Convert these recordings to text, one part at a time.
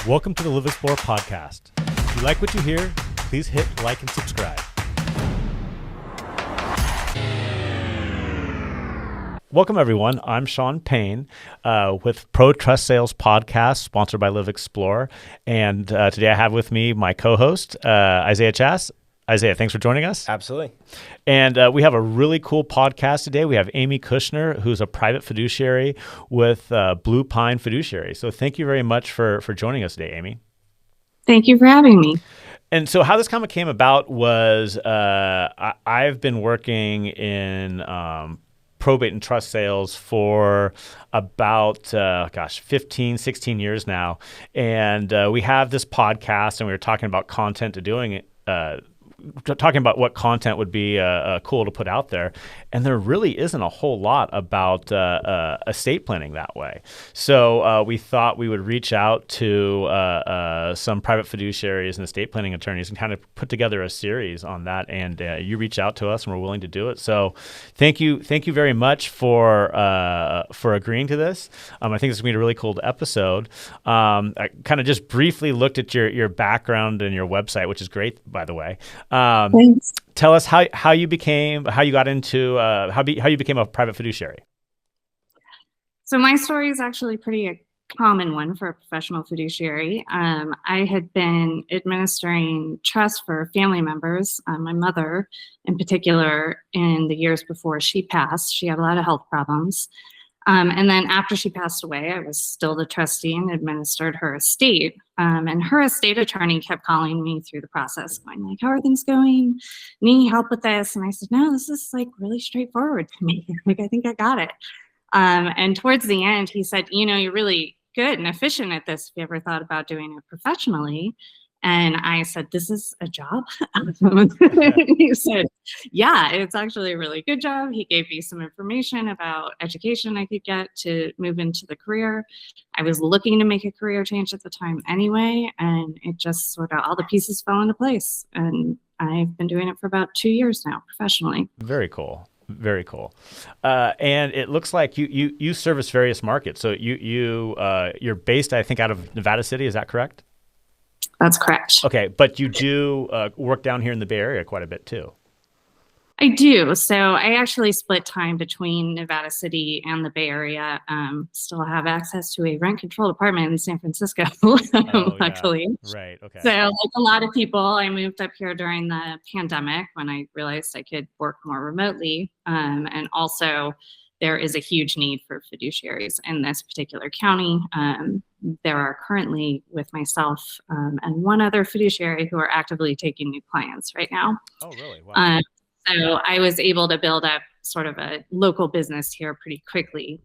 Welcome to the Live Explore podcast. If you like what you hear, please hit like and subscribe. Welcome, everyone. I'm Sean Payne with Pro Trust Sales Podcast, sponsored by Live Explore. And today I have with me my co-host, Isaiah Chass. Isaiah, thanks for joining us. Absolutely. And we have a really cool podcast today. We have Amiee Kushner, who's a private fiduciary with Blue Pine Fiduciary. So thank you very much for joining us today, Amiee. Thank you for having me. And so how this kind of came about was I've been working in probate and trust sales for about, 15, 16 years now. And we have this podcast, and we were talking about content to doing it, talking about what content would be cool to put out there. And there really isn't a whole lot about estate planning that way. So we thought we would reach out to some private fiduciaries and estate planning attorneys and kind of put together a series on that. And you reached out to us, and we're willing to do it. So thank you very much for agreeing to this. I think this is going to be a really cool episode. I kind of just briefly looked at your background and your website, which is great, by the way. Thanks. Tell us how you became a private fiduciary. So my story is actually a common one for a professional fiduciary. I had been administering trust for family members, my mother in particular, in the years before she passed. She had a lot of health problems. And then after she passed away, I was still the trustee and administered her estate. And her estate attorney kept calling me through the process, going like, "How are things going? Need help with this?" And I said, "No, this is like really straightforward to me. Like, I think I got it." And towards the end, he said, "You're really good and efficient at this. Have you ever thought about doing it professionally?" And I said, "This is a job?" He said, "Yeah, it's actually a really good job." He gave me some information about education I could get to move into the career. I was looking to make a career change at the time anyway, and it just sort of all the pieces fell into place. And I've been doing it for about 2 years now professionally. Very cool. Very cool. And it looks like you service various markets. So you're based, I think, out of Nevada City. Is that correct? That's correct. Okay, but you do work down here in the Bay Area quite a bit too. I do. So I actually split time between Nevada City and the Bay Area. Still have access to a rent-controlled apartment in San Francisco, luckily. Yeah. Right, okay. So like a lot of people, I moved up here during the pandemic when I realized I could work more remotely. And also, there is a huge need for fiduciaries in this particular county. There are currently, with myself and one other fiduciary, who are actively taking new clients right now. Oh, really? Wow. So I was able to build up sort of a local business here pretty quickly.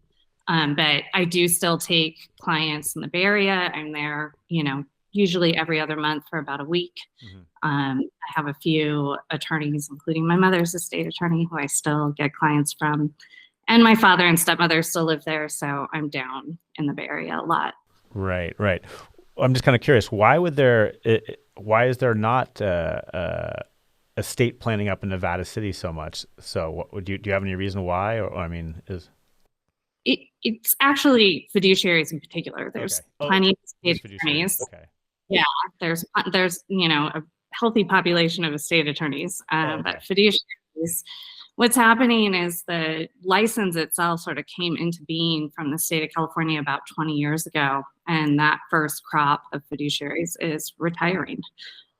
But I do still take clients in the Bay Area. I'm there, usually every other month for about a week. Mm-hmm. I have a few attorneys, including my mother's estate attorney, who I still get clients from. And my father and stepmother still live there, so I'm down in the Bay Area a lot. Right. I'm just kind of curious, why is there not estate planning up in Nevada City so much? So do you have any reason why? It's actually fiduciaries in particular. There's plenty of estate attorneys. Okay. Yeah, there's a healthy population of estate attorneys, but fiduciaries. What's happening is the license itself sort of came into being from the state of California about 20 years ago, and that first crop of fiduciaries is retiring.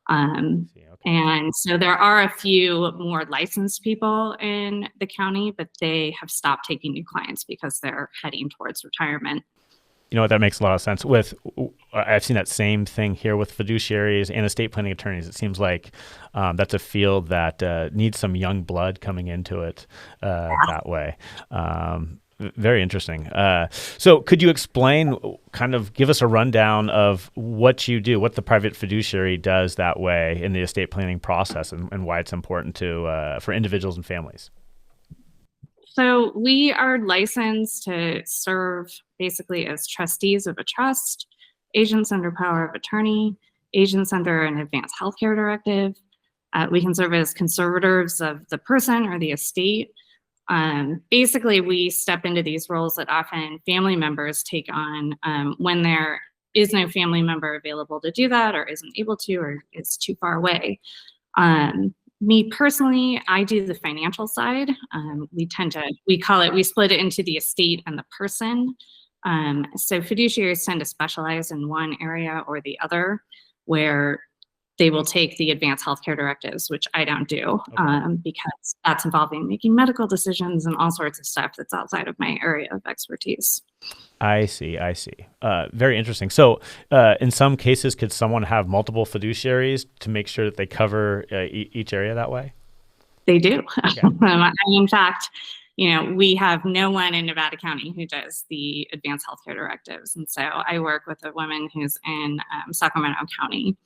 And so there are a few more licensed people in the county, but they have stopped taking new clients because they're heading towards retirement. You know what? That makes a lot of sense. I've seen that same thing here with fiduciaries and estate planning attorneys. It seems like that's a field that needs some young blood coming into it that way. Very interesting. So could you explain, kind of give us a rundown of what you do, what the private fiduciary does that way in the estate planning process, and why it's important for individuals and families? So we are licensed to serve basically as trustees of a trust, agents under power of attorney, agents under an advanced healthcare directive. We can serve as conservators of the person or the estate. Basically, we step into these roles that often family members take on when they're is no family member available to do that, or isn't able to, or is too far away. Me personally, I do the financial side. We split it into the estate and the person. So fiduciaries tend to specialize in one area or the other, where they will take the advanced healthcare directives, which I don't do, because that's involving making medical decisions and all sorts of stuff that's outside of my area of expertise. I see. Very interesting. So, in some cases, could someone have multiple fiduciaries to make sure that they cover each area that way? They do. Okay. In fact, we have no one in Nevada County who does the advanced healthcare directives. And so I work with a woman who's in Sacramento County.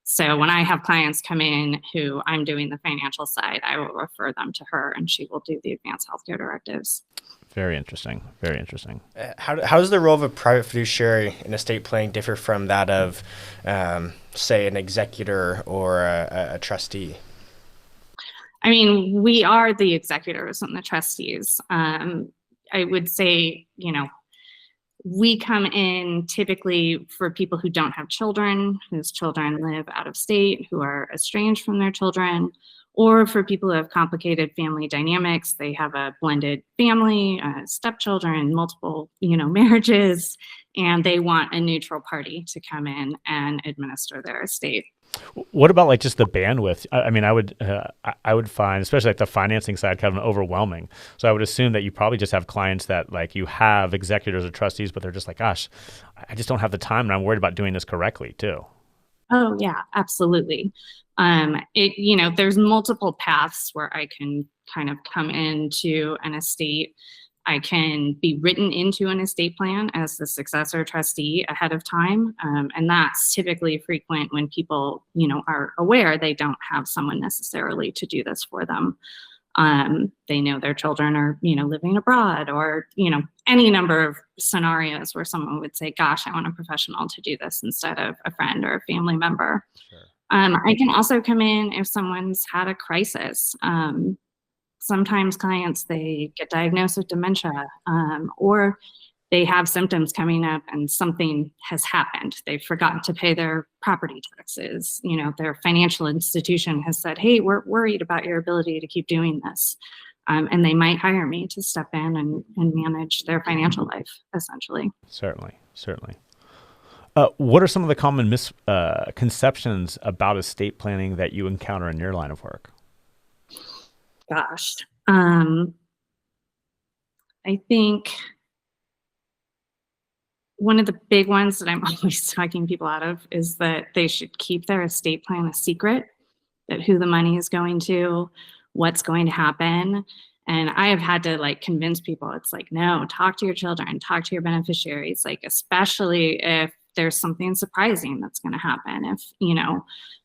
So when I have clients come in who I'm doing the financial side, I will refer them to her, and she will do the advanced healthcare directives. Very interesting. How does the role of a private fiduciary in estate planning differ from that of, say, an executor or a trustee? I mean, we are the executors and the trustees. I would say, we come in typically for people who don't have children, whose children live out of state, who are estranged from their children, or for people who have complicated family dynamics. They have a blended family, stepchildren, multiple, marriages, and they want a neutral party to come in and administer their estate. What about like just the bandwidth? I mean, I would find, especially like the financing side, kind of overwhelming. So I would assume that you probably just have clients that like you have executors or trustees, but they're just like, gosh, I just don't have the time, and I'm worried about doing this correctly too. Oh yeah, absolutely. There's multiple paths where I can kind of come into an estate. I can be written into an estate plan as the successor trustee ahead of time. And that's typically frequent when people, are aware they don't have someone necessarily to do this for them. They know their children are, living abroad, or, any number of scenarios where someone would say, gosh, I want a professional to do this instead of a friend or a family member. Sure. I can also come in if someone's had a crisis. Sometimes clients, they get diagnosed with dementia, or they have symptoms coming up and something has happened. They've forgotten to pay their property taxes. Their financial institution has said, hey, we're worried about your ability to keep doing this. And they might hire me to step in and manage their financial life, essentially. Certainly. What are some of the common misconceptions about estate planning that you encounter in your line of work? Gosh. I think one of the big ones that I'm always talking people out of is that they should keep their estate plan a secret, that who the money is going to, what's going to happen. And I have had to convince people, it's like, no, talk to your children, talk to your beneficiaries, especially if there's something surprising that's going to happen. If,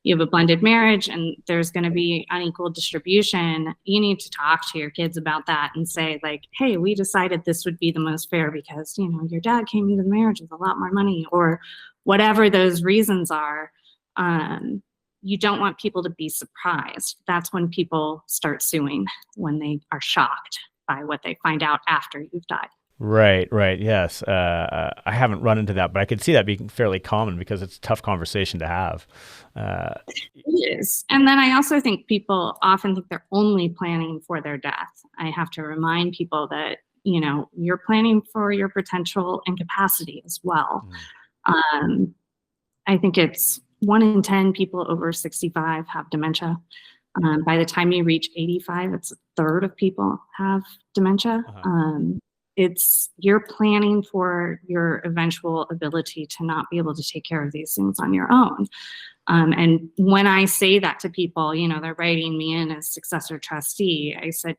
you have a blended marriage and there's going to be unequal distribution, you need to talk to your kids about that and say hey, we decided this would be the most fair because, your dad came into the marriage with a lot more money, or whatever those reasons are. You don't want people to be surprised. That's when people start suing, when they are shocked by what they find out after you've died. Right. Yes. I haven't run into that, but I could see that being fairly common because it's a tough conversation to have. It is. And then I also think people often think they're only planning for their death. I have to remind people that, you're planning for your potential incapacity as well. I think it's 1 in 10 people over 65 have dementia. By the time you reach 85, it's a third of people have dementia. You're planning for your eventual ability to not be able to take care of these things on your own. And when I say that to people, they're writing me in as successor trustee. I said,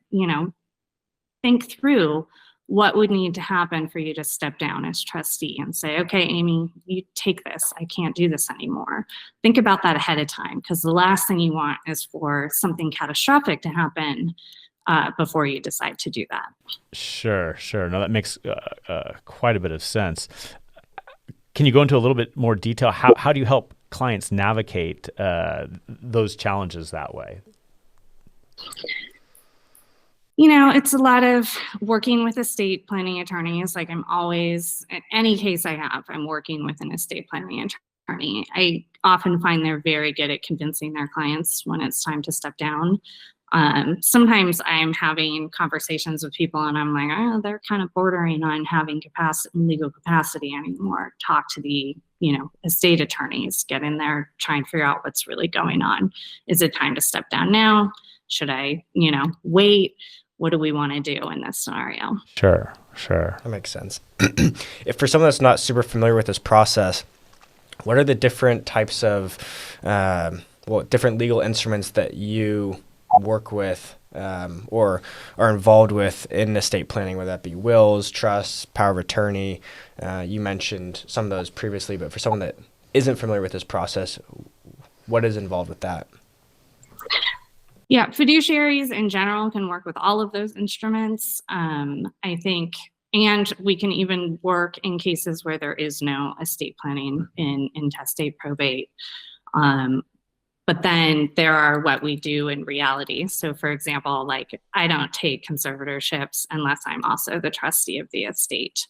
think through what would need to happen for you to step down as trustee and say, okay, Amiee, you take this. I can't do this anymore. Think about that ahead of time, because the last thing you want is for something catastrophic to happen before you decide to do that. Sure. No, that makes quite a bit of sense. Can you go into a little bit more detail? How do you help clients navigate those challenges that way? It's a lot of working with estate planning attorneys. Like I'm always, in any case I have, I'm working with an estate planning attorney. I often find they're very good at convincing their clients when it's time to step down. Sometimes I'm having conversations with people and I'm like, oh, they're kind of bordering on having legal capacity anymore. Talk to the, estate attorneys, get in there, try and figure out what's really going on. Is it time to step down now? Should I, wait? What do we want to do in this scenario? Sure. That makes sense. If for someone that's not super familiar with this process, what are the different types of, different legal instruments that you work with or are involved with in estate planning, whether that be wills, trusts, power of attorney? You mentioned some of those previously, but for someone that isn't familiar with this process, what is involved with that? Yeah, fiduciaries in general can work with all of those instruments. I think, and we can even work in cases where there is no estate planning in intestate probate. But then there are what we do in reality. So for example, like I don't take conservatorships unless I'm also the trustee of the estate.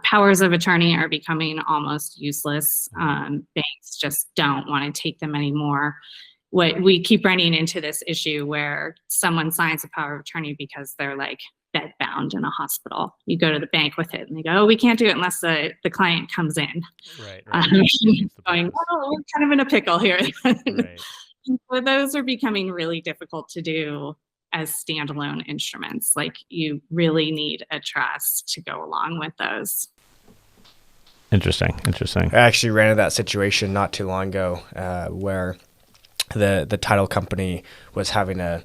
Powers of attorney are becoming almost useless. Banks just don't want to take them anymore. What we keep running into this issue where someone signs a power of attorney because they're like bed bound in a hospital. You go to the bank with it and they go, oh, we can't do it unless the client comes in. Right. Going, oh, we're kind of in a pickle here. Right. So those are becoming really difficult to do as standalone instruments. Like you really need a trust to go along with those. Interesting. I actually ran into that situation not too long ago where the title company was having a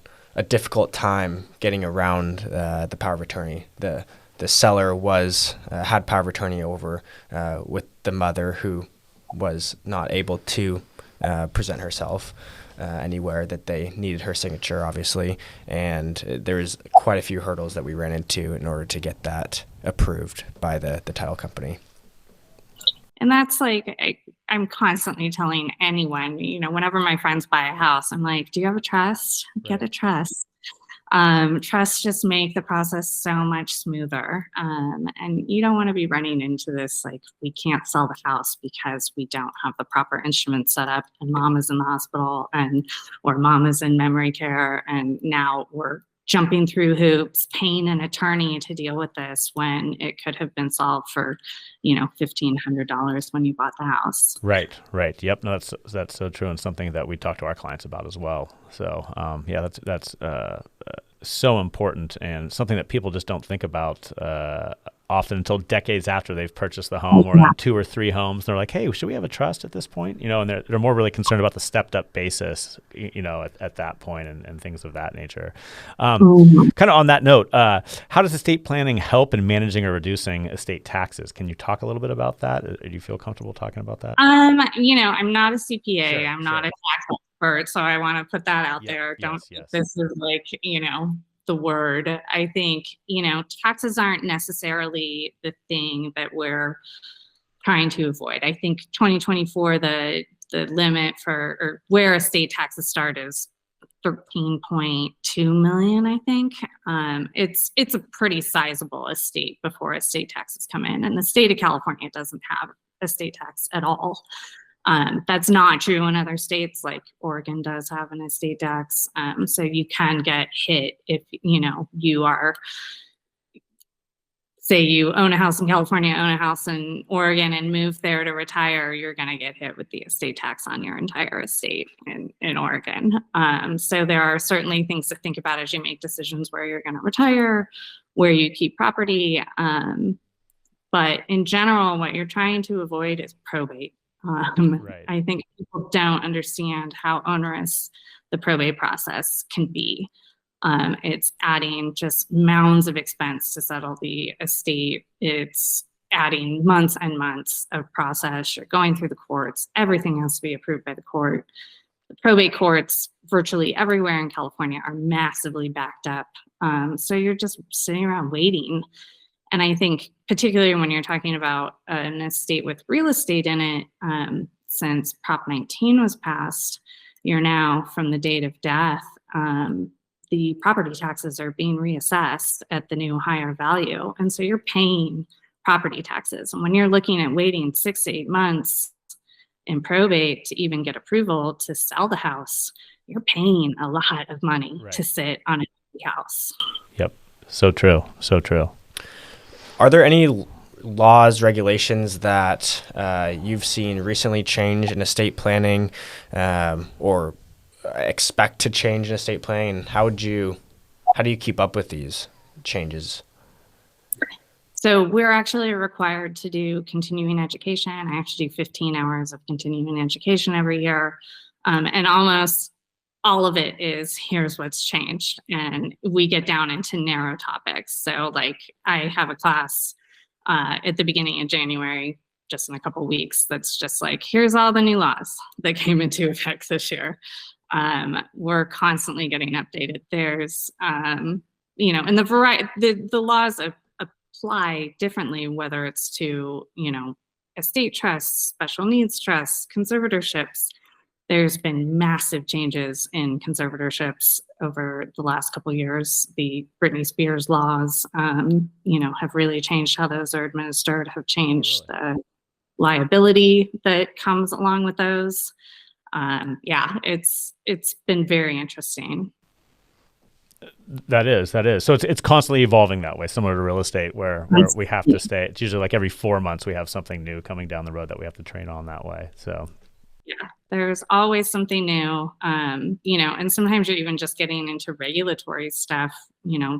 difficult time getting around the power of attorney. The seller had power of attorney over with the mother, who was not able to present herself anywhere that they needed her signature, obviously. And there was quite a few hurdles that we ran into in order to get that approved by the title company. And that's like, I'm constantly telling anyone, whenever my friends buy a house, I'm like, do you have a trust? Get a trust. Trusts just make the process so much smoother. And you don't want to be running into this, like, we can't sell the house because we don't have the proper instruments set up and mom is in the hospital or mom is in memory care. And now we're jumping through hoops, paying an attorney to deal with this when it could have been solved for, $1,500 when you bought the house. Right. Yep. No, that's so true, and something that we talk to our clients about as well. So, that's so important, and something that people just don't think about often until decades after they've purchased the home or 2 or 3 homes. They're like, hey, should we have a trust at this point? And they're more really concerned about the stepped up basis, at that point and things of that nature. Kind of on that note, how does estate planning help in managing or reducing estate taxes? Can you talk a little bit about that? Do you feel comfortable talking about that? I'm not a CPA. Sure, I'm not a tax expert. So I want to put that out there. Don't think this is like, the word. I think, taxes aren't necessarily the thing that we're trying to avoid. I think 2024, the limit or where estate taxes start is 13.2 million, I think. It's a pretty sizable estate before estate taxes come in. And the state of California doesn't have estate tax at all. That's not true in other states, like Oregon does have an estate tax. So you can get hit if, you are, say you own a house in California, own a house in Oregon and move there to retire, you're going to get hit with the estate tax on your entire estate in Oregon. So there are certainly things to think about as you make decisions where you're going to retire, where you keep property. But in general, what you're trying to avoid is probate. Right. I think people don't understand how onerous the probate process can be. It's adding just mounds of expense to settle the estate. It's adding months and months of process. You're going through the courts. Everything has to be approved by the court. The probate courts virtually everywhere in California are massively backed up. So you're just sitting around waiting. And I think particularly when you're talking about an estate with real estate in it, since Prop 19 was passed, you're now from the date of death, the property taxes are being reassessed at the new higher value. And so you're paying property taxes. And when you're looking at waiting 6 to 8 months in probate to even get approval to sell the house, you're paying a lot of money to sit on an empty house. Yep. So true. So true. Are there any laws, regulations that you've seen recently change in estate planning or expect to change in estate planning? And how do you keep up with these changes? So we're actually required to do continuing education. I actually do 15 hours of continuing education every year. And almost all of it is, here's what's changed. And we get down into narrow topics. So like I have a class at the beginning of January, just in a couple of weeks, that's just like, here's all the new laws that came into effect this year. We're constantly getting updated. There's, and the variety, the laws apply differently, whether it's to, estate trusts, special needs trusts, conservatorships. There's been massive changes in conservatorships over the last couple of years. The Britney Spears laws, have really changed how those are administered, have changed the liability that comes along with those. It's been very interesting. That is. So it's constantly evolving that way, similar to real estate, where we have to stay. It's usually like every 4 months we have something new coming down the road that we have to train on that way. So yeah, there's always something new, and sometimes you're even just getting into regulatory stuff,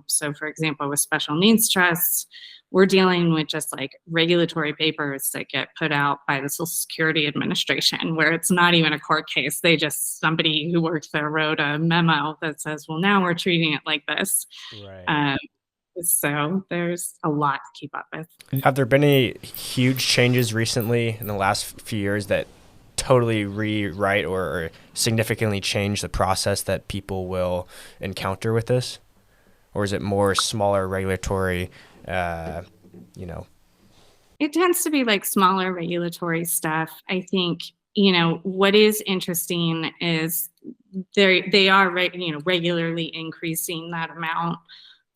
so for example, with special needs trusts, we're dealing with just like regulatory papers that get put out by the Social Security Administration, where it's not even a court case. Somebody who works there wrote a memo that says, well, now we're treating it like this. Right. So there's a lot to keep up with. Have there been any huge changes recently in the last few years that totally rewrite or significantly change the process that people will encounter with this? Or is it more smaller regulatory, It tends to be like smaller regulatory stuff. I think, what is interesting is they are regularly increasing that amount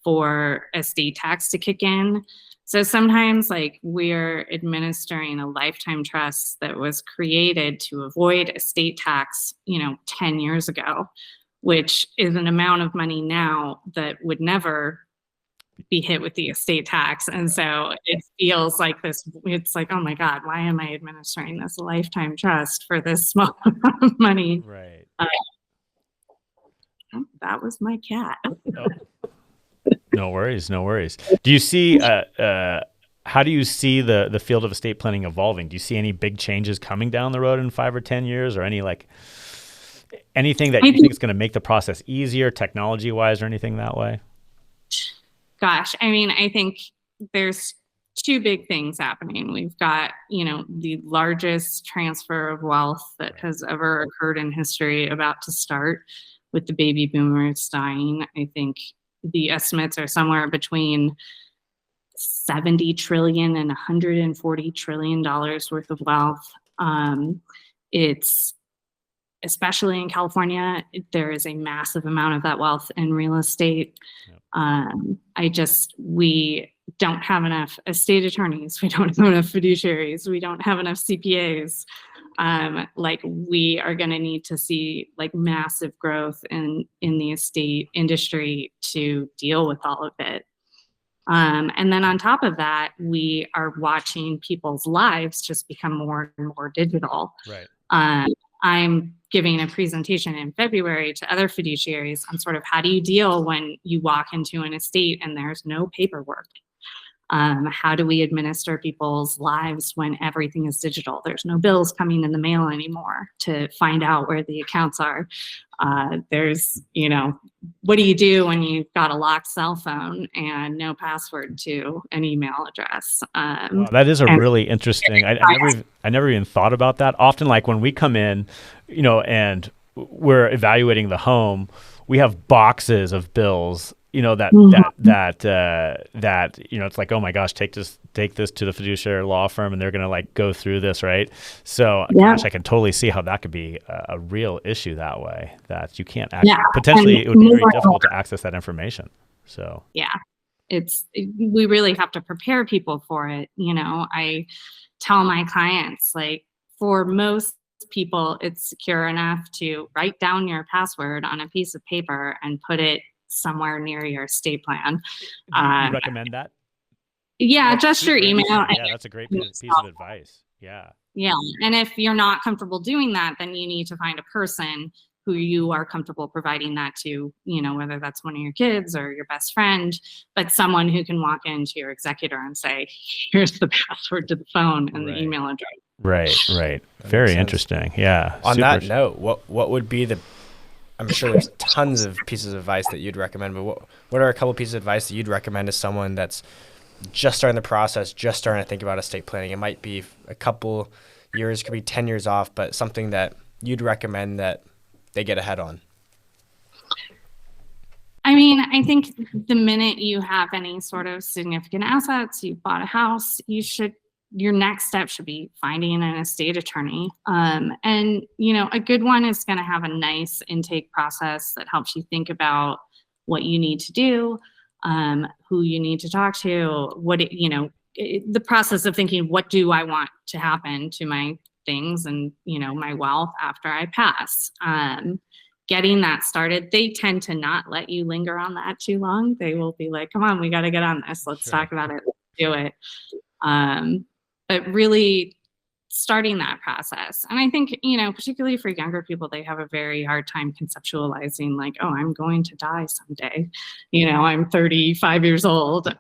for estate tax to kick in. So sometimes like we're administering a lifetime trust that was created to avoid estate tax, 10 years ago, which is an amount of money now that would never be hit with the estate tax. And so it feels like it's like, oh my God, why am I administering this lifetime trust for this small amount of money? Right. That was my cat. Oh. No worries. Do you see, how do you see the field of estate planning evolving? Do you see any big changes coming down the road in 5 or 10 years, or anything that you think is going to make the process easier technology wise or anything that way? Gosh, I think there's two big things happening. We've got, the largest transfer of wealth that has ever occurred in history about to start with the baby boomers dying. I think the estimates are somewhere between $70 trillion and $140 trillion worth of wealth. It's especially in California, there is a massive amount of that wealth in real estate. Yep. We don't have enough estate attorneys. We don't have enough fiduciaries. We don't have enough CPAs. We are going to need to see like massive growth in the estate industry to deal with all of it. And then on top of that, we are watching people's lives just become more and more digital. Right. I'm giving a presentation in February to other fiduciaries on sort of how do you deal when you walk into an estate and there's no paperwork? How do we administer people's lives when everything is digital? There's no bills coming in the mail anymore to find out where the accounts are. There's, what do you do when you've got a locked cell phone and no password to an email address? Wow, that is really interesting. I never even thought about that. Often, like when we come in, and we're evaluating the home, we have boxes of bills it's like, oh my gosh, take this to the fiduciary law firm and they're going to like go through this, right? So Yeah. gosh, I can totally see how that could be a real issue that way, that you can't And it would be very difficult to access that information. So yeah, we really have to prepare people for it. I tell my clients, like, for most people, it's secure enough to write down your password on a piece of paper and put it somewhere near your estate plan. you recommend that? Yeah, That's just your email. yeah, that's a great piece of advice. Yeah. Yeah. And if you're not comfortable doing that, then you need to find a person who you are comfortable providing that to, whether that's one of your kids or your best friend, but someone who can walk into your executor and say, here's the password to the phone and the email address. Right. Very interesting. Yeah. On that note, what would be I'm sure there's tons of pieces of advice that you'd recommend, but what are a couple pieces of advice that you'd recommend to someone that's just starting the process, just starting to think about estate planning? It might be a couple years, could be 10 years off, but something that you'd recommend that they get ahead on. I mean, I think the minute you have any sort of significant assets, you bought a house, your next step should be finding an estate attorney. And, a good one is going to have a nice intake process that helps you think about what you need to do, who you need to talk to, the process of thinking, what do I want to happen to my things and, my wealth after I pass. Getting that started, they tend to not let you linger on that too long. They will be like, come on, we got to get on this. Let's talk about it. Let's do it. But really starting that process. And I think, particularly for younger people, they have a very hard time conceptualizing like, oh, I'm going to die someday. I'm 35 years old.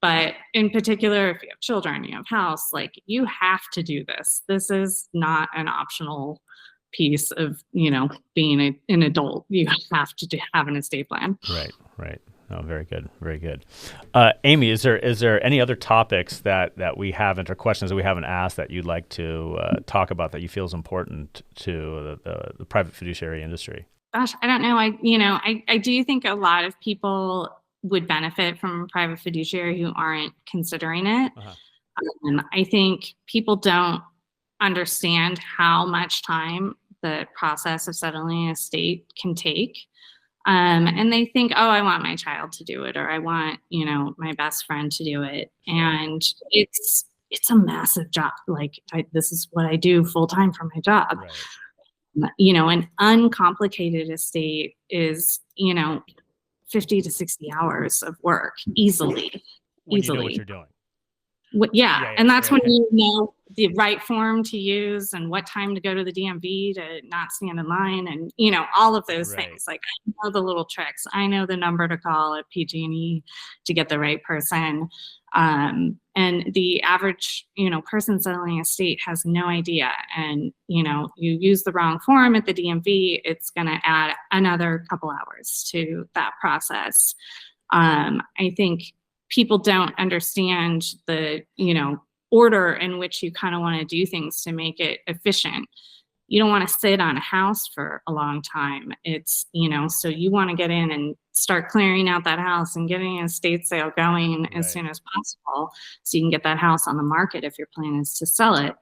But in particular, if you have children, you have house, like, you have to do this. This is not an optional piece of, being an adult. You have to have an estate plan. Right. Oh, very good. Very good. Amiee, is there any other topics that we haven't, or questions that we haven't asked that you'd like to talk about that you feel is important to the private fiduciary industry? Gosh, I don't know. I do think a lot of people would benefit from a private fiduciary who aren't considering it. I think people don't understand how much time the process of settling an estate can take. And they think, oh, I want my child to do it, or I want, my best friend to do it. And it's a massive job. Like, this is what I do full time for my job. Right. An uncomplicated estate is, 50 to 60 hours of work easily. When you know what you're doing. And that's when you know the right form to use and what time to go to the DMV to not stand in line, and all of those things. Like, I know the little tricks. I know the number to call at PG&E to get the right person. And the average person settling a state has no idea. And you use the wrong form at the DMV, it's going to add another couple hours to that process. I think people don't understand the, order in which you kind of want to do things to make it efficient. You don't want to sit on a house for a long time. It's, so you want to get in and start clearing out that house and getting an estate sale going as soon as possible, so you can get that house on the market if your plan is to sell it.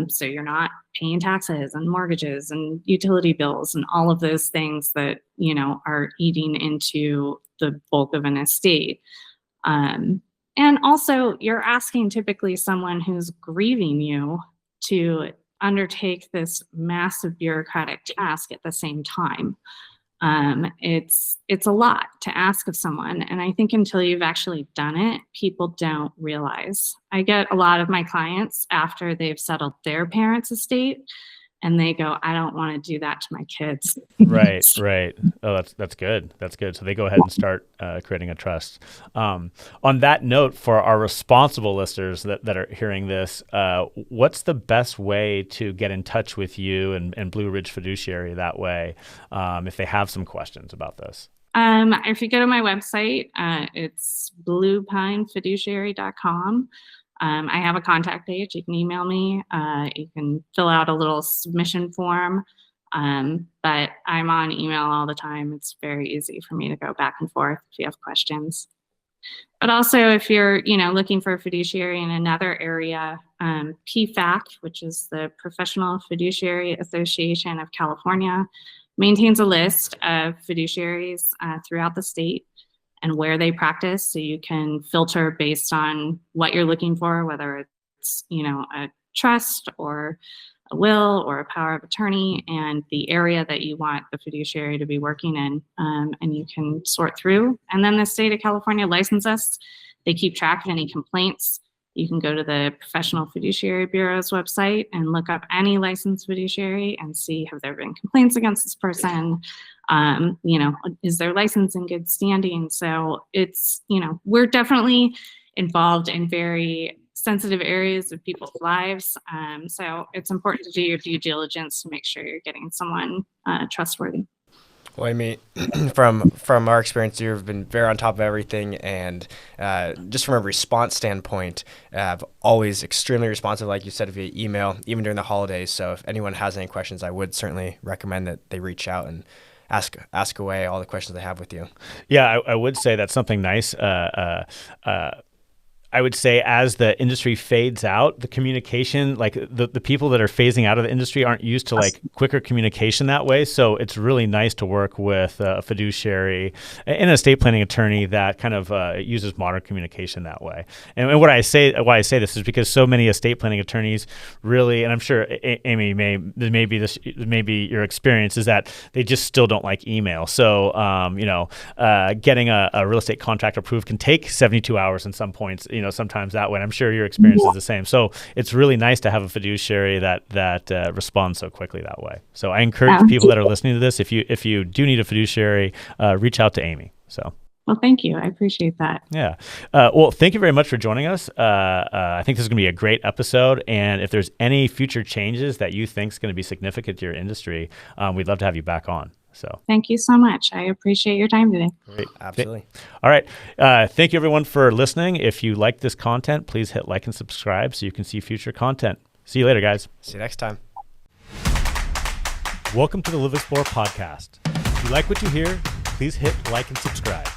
So you're not paying taxes and mortgages and utility bills and all of those things that, are eating into the bulk of an estate. And also, you're asking typically someone who's grieving you to undertake this massive bureaucratic task at the same time. It's a lot to ask of someone. And I think until you've actually done it, people don't realize. I get a lot of my clients after they've settled their parents' estate, and they go, I don't want to do that to my kids. Right. Oh, that's good. That's good. So they go ahead and start creating a trust. On that note, for our responsible listeners that are hearing this, what's the best way to get in touch with you and Blue Ridge Fiduciary that way, if they have some questions about this? If you go to my website, it's bluepinefiduciary.com. I have a contact page. You can email me. You can fill out a little submission form. But I'm on email all the time. It's very easy for me to go back and forth if you have questions. But also, if you're, looking for a fiduciary in another area, PFAC, which is the Professional Fiduciary Association of California, maintains a list of fiduciaries throughout the state and where they practice, so you can filter based on what you're looking for, whether it's, a trust or a will or a power of attorney, and the area that you want the fiduciary to be working in, and you can sort through. And then the state of California licenses us. They keep track of any complaints. You can go to the Professional Fiduciary Bureau's website and look up any licensed fiduciary and see, have there been complaints against this person? Is their license in good standing? So it's, we're definitely involved in very sensitive areas of people's lives. So it's important to do your due diligence to make sure you're getting someone trustworthy. Well, Amiee, from our experience, you've been very on top of everything, and just from a response standpoint, always extremely responsive, like you said, via email, even during the holidays. So if anyone has any questions, I would certainly recommend that they reach out and ask away all the questions they have with you. Yeah, I would say that's something nice. I would say as the industry fades out, the communication, like the people that are phasing out of the industry aren't used to like quicker communication that way. So it's really nice to work with a fiduciary and an estate planning attorney that kind of uses modern communication that way. And why I say this is because so many estate planning attorneys really, and I'm sure Amiee maybe your experience is that they just still don't like email. So getting a real estate contract approved can take 72 hours in some points. Sometimes that way. And I'm sure your experience is the same. So it's really nice to have a fiduciary that responds so quickly that way. So I encourage people that are listening to this, if you do need a fiduciary, reach out to Amiee. So. Well, thank you. I appreciate that. Yeah. Well, thank you very much for joining us. I think this is going to be a great episode. And if there's any future changes that you think is going to be significant to your industry, we'd love to have you back on. So thank you so much. I appreciate your time today. Great. Absolutely. All right. Thank you everyone for listening. If you like this content, please hit like and subscribe so you can see future content. See you later, guys. See you next time. Welcome to the Live Explore podcast. If you like what you hear, please hit like and subscribe.